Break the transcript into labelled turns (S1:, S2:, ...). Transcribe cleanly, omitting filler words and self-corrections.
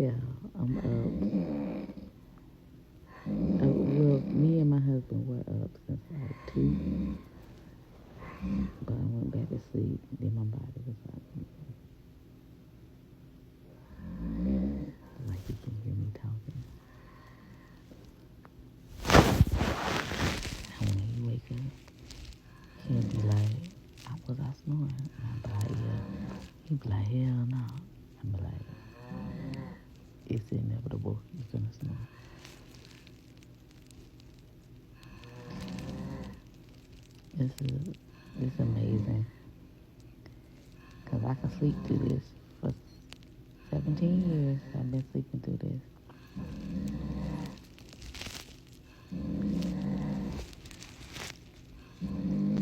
S1: Yeah, I'm up. Well, me and my husband were up since like 2, but I went back to sleep. Then my body was like you can hear me talking. And when he wake up, he'll be like, was I snoring? And I'll be like, yeah. He'll be like, hell no. I'll be like, it's inevitable. You're gonna snore. It's amazing. Because I can sleep through this for 17 years. I've been sleeping through this.